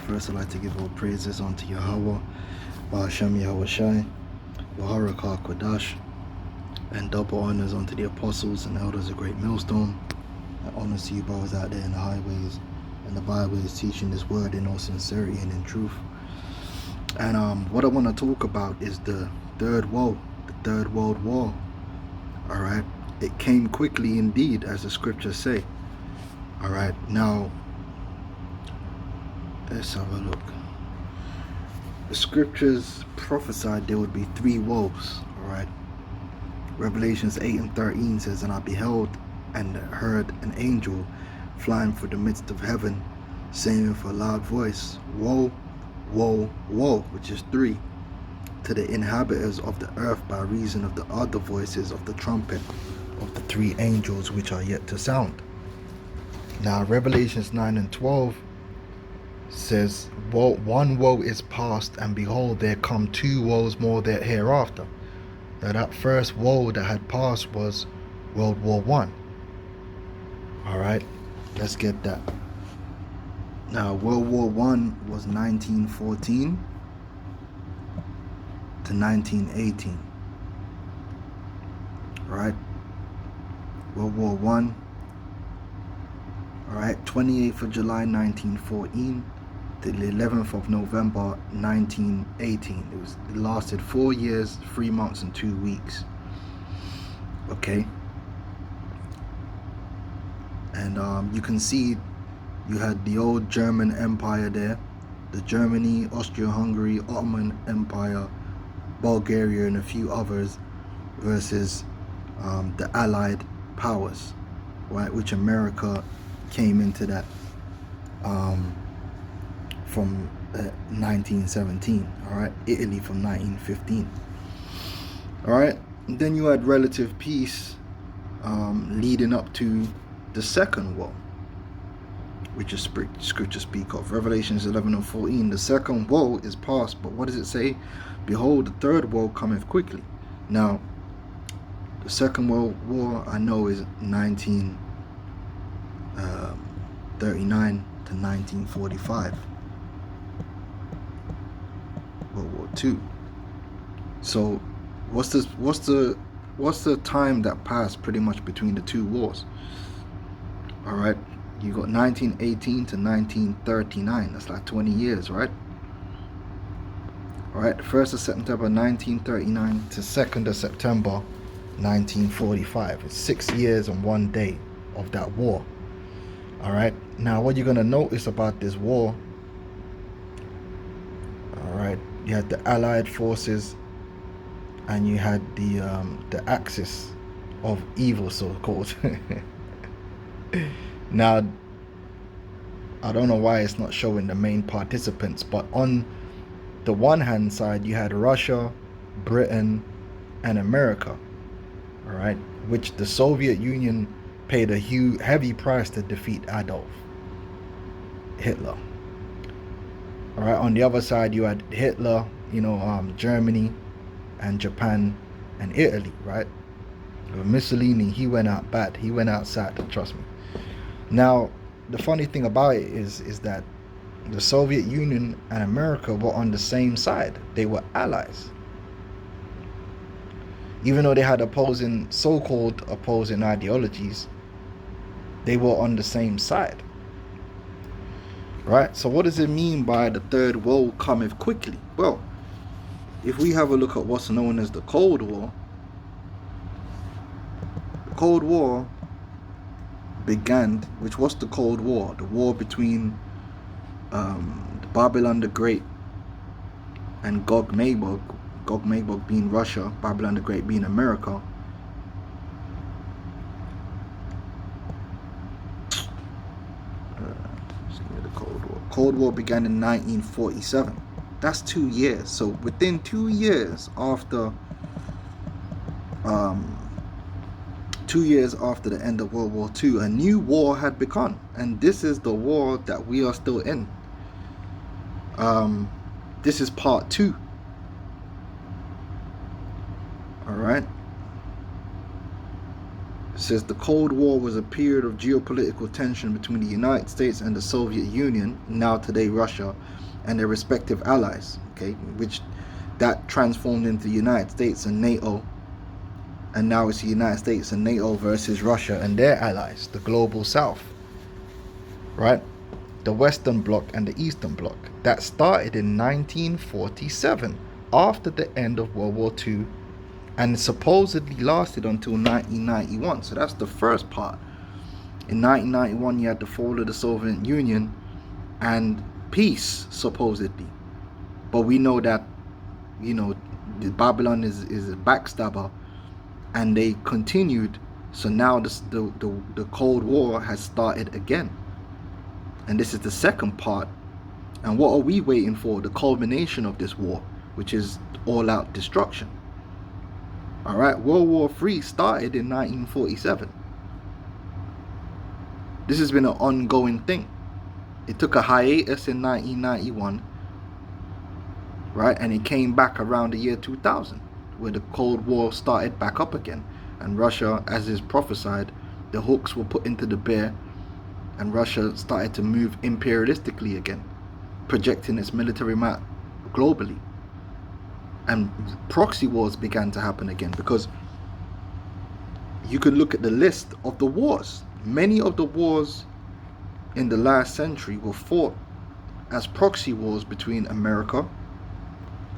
First I'd like to give all praises unto Yahweh, Ba'ashem Yahweh Shai, Baharakah Kodash, and double honors unto the apostles and elders of Great Millstone, and honors to you brothers out there in the highways and the byways teaching this word in all sincerity and in truth. And what I want to talk about is the Third World War. Alright, it came quickly indeed, as the scriptures say. Alright, now let's have a look. The scriptures prophesied there would be 3 woes. Alright, Revelations 8:13 says, and I beheld and heard an angel flying through the midst of heaven, saying with a loud voice, Woe, woe, woe, which is 3, to the inhabitants of the earth by reason of the other voices of the trumpet of the 3 angels which are yet to sound. Now Revelations 9:12 says, one woe is past, and behold, there come 2 woes more there hereafter. Now that first woe that had passed was World War I. Alright, let's get that. Now World War I was 1914 to 1918. Alright, World War I. Alright, 28th of July 1914 to the 11th of November 1918. It lasted 4 years, 3 months and 2 weeks. Okay. And you can see you had the old German Empire there, the Germany, Austria-Hungary, Ottoman Empire, Bulgaria, and a few others, versus the Allied powers, right? Which America came into that from 1917. All right, Italy from 1915. All right, and then you had relative peace leading up to the Second War, which is scripture speak of. Revelations 11:14. The second woe is past, but what does it say? Behold, the third woe cometh quickly. Now, the Second World War I know is 1939 to 1945. World War II. So, what's the time that passed pretty much between the 2 wars? All right, you got 1918 to 1939. That's like 20 years, right? All right, 1st of September 1939 to 2nd of September 1945. It's 6 years and 1 day of that war. All right, now what you're gonna notice about this war, all right, you had the Allied forces and you had the axis of evil, so-called. Now, I don't know why it's not showing the main participants, but on the one hand side you had Russia, Britain, and America. All right, which the Soviet Union paid a heavy price to defeat Adolf Hitler. All right, on the other side you had Hitler, Germany and Japan and Italy, right? Mussolini, he went out bad. He went out sad, trust me. Now, the funny thing about it is that the Soviet Union and America were on the same side. They were allies. Even though they had so-called opposing ideologies, they were on the same side. Right? So what does it mean by the third woe cometh quickly? Well, if we have a look at what's known as the Cold War, the Cold War began, which was the Cold War, the war between Babylon the Great and Gog-Magog being Russia, Babylon the Great being America. The Cold War began in 1947. That's 2 years. So within 2 years after 2 years after the end of World War II, a new war had begun, and this is the war that we are still in. This is part 2. All right. It says the Cold War was a period of geopolitical tension between the United States and the Soviet Union, now today Russia, and their respective allies, okay, which that transformed into the United States and NATO, and now it's the United States and NATO versus Russia and their allies, the global south, right? The Western Bloc and the Eastern Bloc. That started in 1947, after the end of World War II, and supposedly lasted until 1991. So that's the first part. In 1991, you had the fall of the Soviet Union and peace, supposedly. But we know that, you know, Babylon is a backstabber, and they continued. So now the Cold War has started again. And this is the second part. And what are we waiting for? The culmination of this war, which is all-out destruction. All right, World War III started in 1947. This has been an ongoing thing. It took a hiatus in 1991, right? And it came back around the year 2000, where the Cold War started back up again. And Russia, as is prophesied, the hooks were put into the bear, and Russia started to move imperialistically again, projecting its military might globally. And proxy wars began to happen again, because you could look at the list of the wars. Many of the wars in the last century were fought as proxy wars between America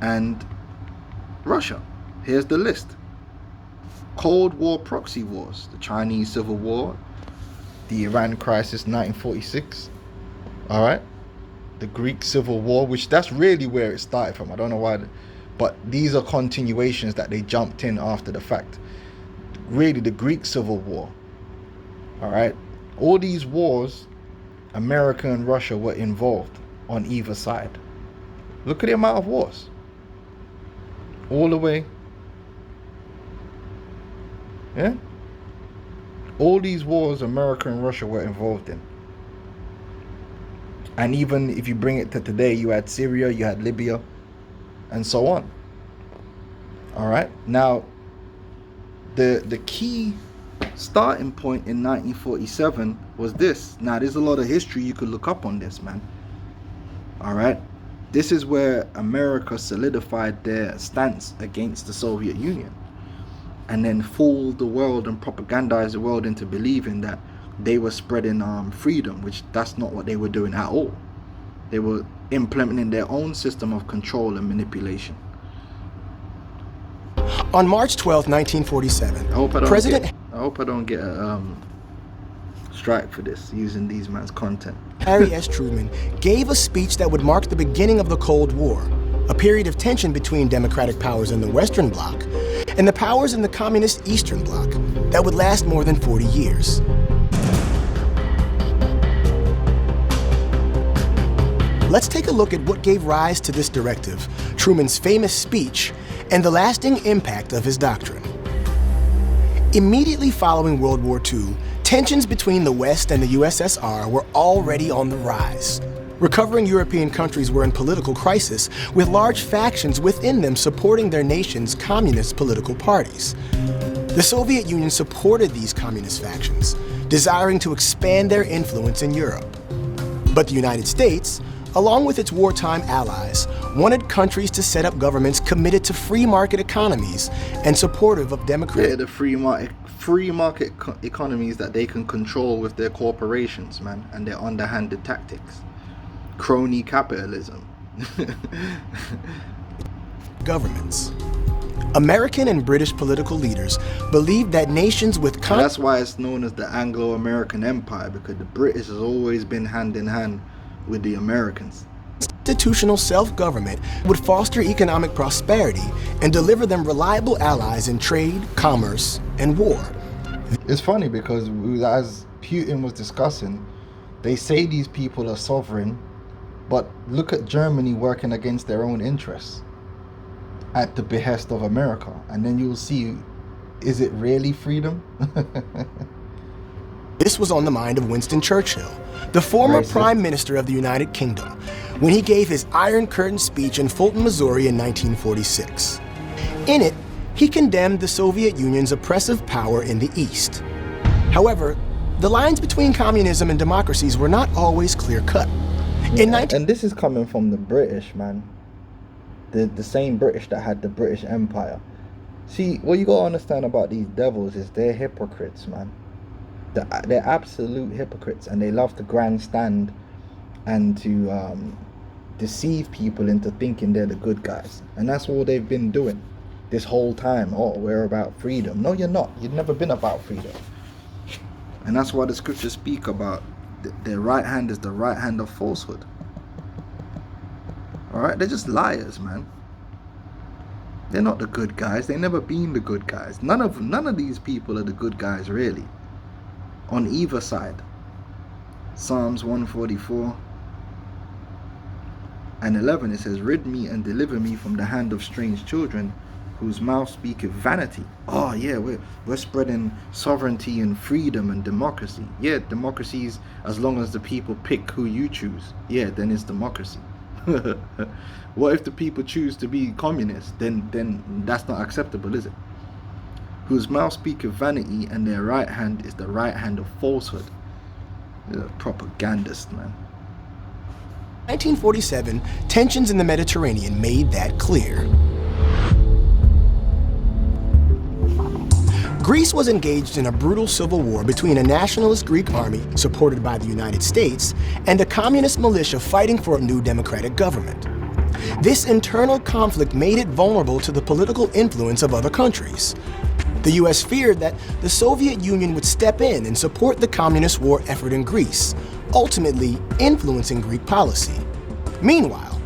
and Russia. Here's the list. Cold War proxy wars: the Chinese Civil War, the Iran crisis 1946, all right, the Greek Civil War, which that's really where it started from. I don't know why, but these are continuations that they jumped in after the fact. Really, the Greek Civil War, all right, all these wars, America and Russia were involved on either side. Look at the amount of wars, all the way, yeah. All these wars, America and Russia were involved in. And even if you bring it to today, you had Syria, you had Libya, and so on. All right. Now, the key starting point in 1947 was this. Now, there's a lot of history you could look up on this, man. All right. This is where America solidified their stance against the Soviet Union, and then fooled the world and propagandized the world into believing that they were spreading freedom, which that's not what they were doing at all. They were implementing their own system of control and manipulation. On March 12, 1947, I hope I don't get a strike for this, using these man's content. Harry S. Truman gave a speech that would mark the beginning of the Cold War, a period of tension between democratic powers in the Western Bloc and the powers in the communist Eastern Bloc that would last more than 40 years. Let's take a look at what gave rise to this directive, Truman's famous speech, and the lasting impact of his doctrine. Immediately following World War II, tensions between the West and the USSR were already on the rise. Recovering European countries were in political crisis, with large factions within them supporting their nation's communist political parties. The Soviet Union supported these communist factions, desiring to expand their influence in Europe. But the United States, along with its wartime allies, wanted countries to set up governments committed to free market economies and supportive of democratic... Yeah, the free market economies that they can control with their corporations, man, and their underhanded tactics. Crony capitalism. Governments. American and British political leaders believed that nations with... That's why it's known as the Anglo-American Empire, because the British has always been hand in hand with the Americans. Institutional self-government would foster economic prosperity and deliver them reliable allies in trade, commerce, and war. It's funny because, as Putin was discussing, they say these people are sovereign, but look at Germany working against their own interests at the behest of America, and then you'll see, is it really freedom? This was on the mind of Winston Churchill, the former Prime Minister of the United Kingdom, when he gave his Iron Curtain speech in Fulton, Missouri in 1946. In it, he condemned the Soviet Union's oppressive power in the East. However, the lines between communism and democracies were not always clear-cut. And this is coming from the British, man. The same British that had the British Empire. See, what you gotta understand about these devils is they're hypocrites, man. They're absolute hypocrites, and they love to grandstand and to deceive people into thinking they're the good guys. And that's all they've been doing this whole time. Oh, we're about freedom. No, you're not. You've never been about freedom. And that's why the scriptures speak about their right hand is the right hand of falsehood. Alright, they're just liars, man. They're not the good guys. They've never been the good guys. None of these people are the good guys, really, on either side. Psalms 144 and 11, it says, rid me and deliver me from the hand of strange children, whose mouth speaketh vanity. Oh yeah, we're spreading sovereignty and freedom and democracy. Yeah, democracies, as long as the people pick who you choose. Yeah, then it's democracy. What if the people choose to be communists? Then that's not acceptable, is it? Whose mouth speaketh vanity, and their right hand is the right hand of falsehood. They're a propagandist, man. 1947, tensions in the Mediterranean made that clear. Greece was engaged in a brutal civil war between a nationalist Greek army, supported by the United States, and a communist militia fighting for a new democratic government. This internal conflict made it vulnerable to the political influence of other countries. The US feared that the Soviet Union would step in and support the communist war effort in Greece, ultimately influencing Greek policy. Meanwhile,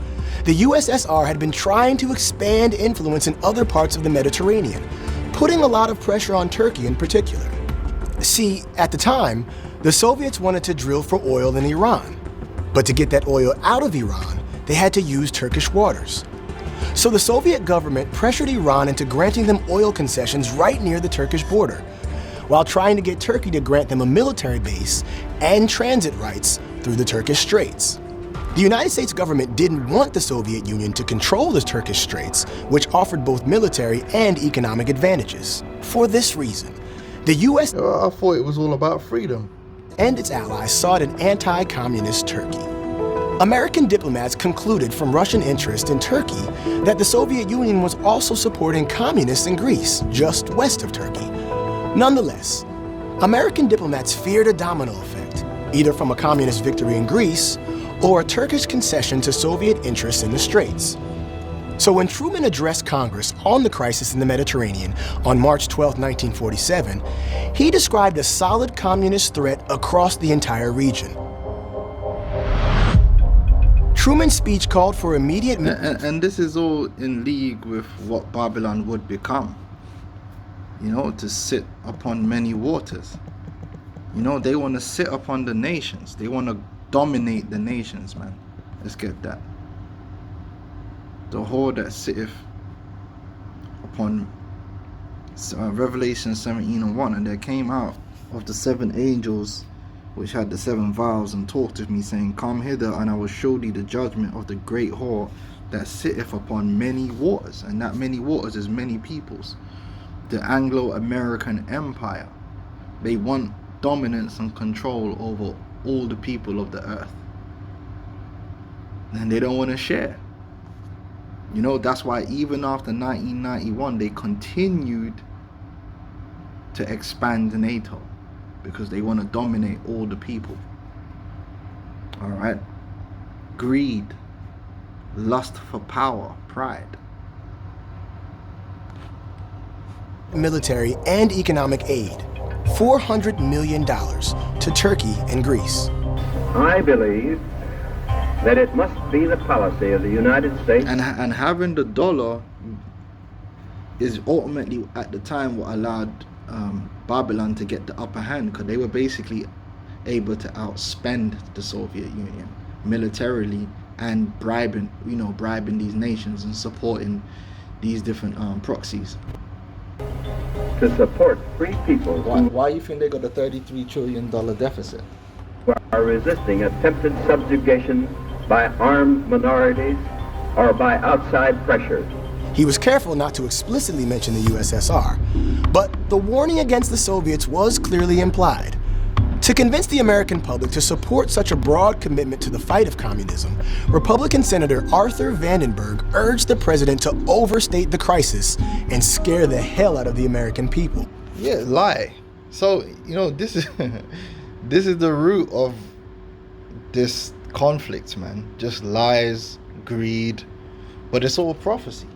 the USSR had been trying to expand influence in other parts of the Mediterranean, putting a lot of pressure on Turkey in particular. See, at the time, the Soviets wanted to drill for oil in Iran. But to get that oil out of Iran, they had to use Turkish waters. So the Soviet government pressured Iran into granting them oil concessions right near the Turkish border, while trying to get Turkey to grant them a military base and transit rights through the Turkish Straits. The United States government didn't want the Soviet Union to control the Turkish Straits, which offered both military and economic advantages. For this reason, the US I thought it was all about freedom. And its allies sought an anti-communist Turkey. American diplomats concluded from Russian interest in Turkey that the Soviet Union was also supporting communists in Greece, just west of Turkey. Nonetheless, American diplomats feared a domino effect, either from a communist victory in Greece or a Turkish concession to Soviet interests in the Straits. So when Truman addressed Congress on the crisis in the Mediterranean on March 12, 1947, he described a solid communist threat across the entire region. Truman's speech called for immediate... And this is all in league with what Babylon would become. You know, to sit upon many waters. You know, they want to sit upon the nations. They want to dominate the nations, man. Let's get that. The whore that sitteth upon Revelation 17:1, and there came out of the 7 angels which had the 7 vials, and talked with me, saying, come hither, and I will show thee the judgment of the great whore that sitteth upon many waters. And that many waters is many peoples. The Anglo-American Empire. They want dominance and control over all the people of the earth, and they don't want to share. You know, that's why even after 1991 they continued to expand NATO, because they want to dominate all the people. All right, greed, lust for power, pride. Military and economic aid, $400 million to Turkey and Greece. I believe that it must be the policy of the United States. And having the dollar is ultimately at the time what allowed Babylon to get the upper hand, because they were basically able to outspend the Soviet Union militarily and bribing these nations and supporting these different proxies. To support free people Why you think they got a $33 trillion deficit? who are resisting attempted subjugation by armed minorities or by outside pressures. He was careful not to explicitly mention the USSR, but the warning against the Soviets was clearly implied. To convince the American public to support such a broad commitment to the fight of communism, Republican Senator Arthur Vandenberg urged the president to overstate the crisis and scare the hell out of the American people. Yeah, lie. So, this is this is the root of this conflict, man. Just lies, greed, but it's all prophecy.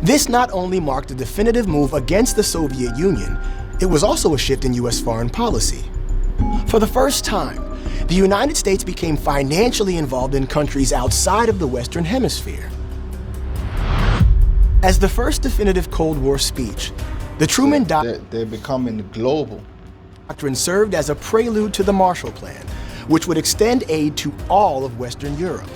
This not only marked a definitive move against the Soviet Union, it was also a shift in U.S. foreign policy. For the first time, the United States became financially involved in countries outside of the Western Hemisphere. As the first definitive Cold War speech, the Truman They're becoming global. Doctrine served as a prelude to the Marshall Plan, which would extend aid to all of Western Europe.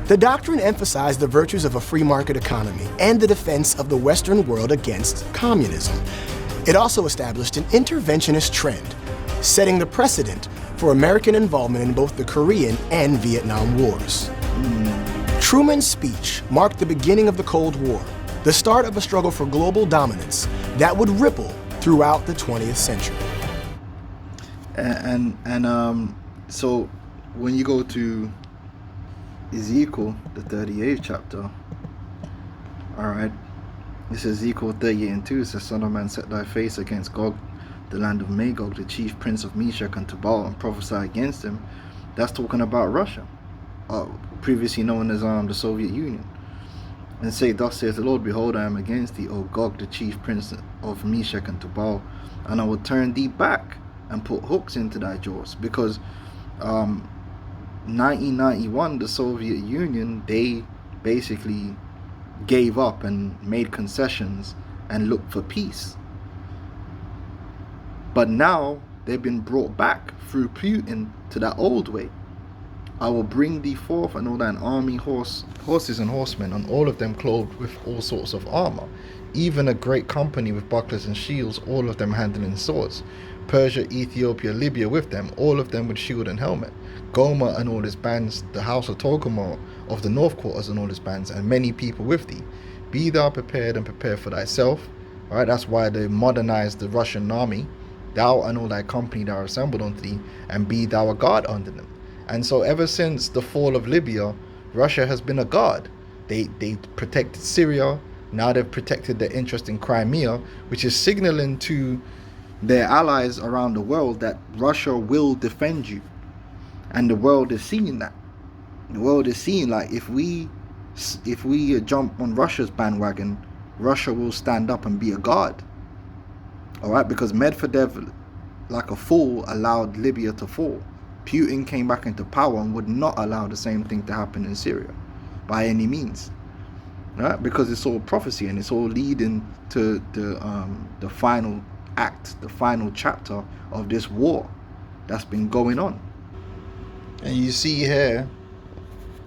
The doctrine emphasized the virtues of a free market economy and the defense of the Western world against communism. It also established an interventionist trend, setting the precedent for American involvement in both the Korean and Vietnam Wars. Truman's speech marked the beginning of the Cold War, the start of a struggle for global dominance that would ripple throughout the 20th century. So when you go to Ezekiel, the 38th chapter, all right, this is Ezekiel 38:2. It says, "Son of man, set thy face against Gog, the land of Magog, the chief prince of Meshach and Tubal, and prophesy against him." That's talking about Russia, previously known as the Soviet Union. "And say, thus saith the Lord, behold, I am against thee, O Gog, the chief prince of Meshach and Tubal, and I will turn thee back and put hooks into thy jaws." Because 1991, the Soviet Union, they basically gave up and made concessions and looked for peace. But now they've been brought back through Putin to that old way. "I will bring thee forth, and all thine army, horses and horsemen, and all of them clothed with all sorts of armor, even a great company with bucklers and shields, all of them handling swords. Persia, Ethiopia, Libya with them, all of them with shield and helmet. Gomer and all his bands, the house of Togarmah of the north quarters and all his bands, and many people with thee. Be thou prepared and prepare for thyself." All right, that's why they modernized the Russian army. "Thou and all thy company that are assembled unto thee, and be thou a guard unto them." And so ever since the fall of Libya, Russia has been a guard. They protected Syria. Now they've protected their interest in Crimea, which is signaling to their allies around the world that Russia will defend you. And the world is seeing that. The world is seeing, like, if we jump on Russia's bandwagon, Russia will stand up and be a guard. All right, because Medvedev, like a fool, allowed Libya to fall. Putin came back into power and would not allow the same thing to happen in Syria by any means. Right? Because it's all prophecy, and it's all leading to the final act, the final chapter of this war that's been going on. And you see here,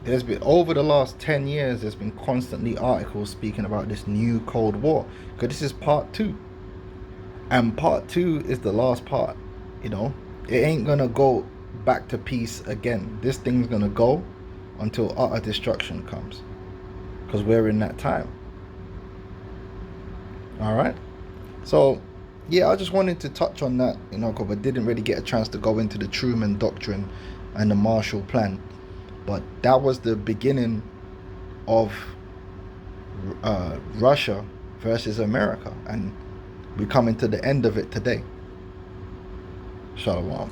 there's been, over the last 10 years, there's been constantly articles speaking about this new Cold War, because this is part 2. And part 2 is the last part. It ain't gonna go back to peace again. This thing's gonna go until utter destruction comes, because we're in that time. All right, so yeah, I just wanted to touch on that, because I didn't really get a chance to go into the Truman doctrine and the Marshall Plan, but that was the beginning of Russia versus America, and we're coming to the end of it today. Shalom.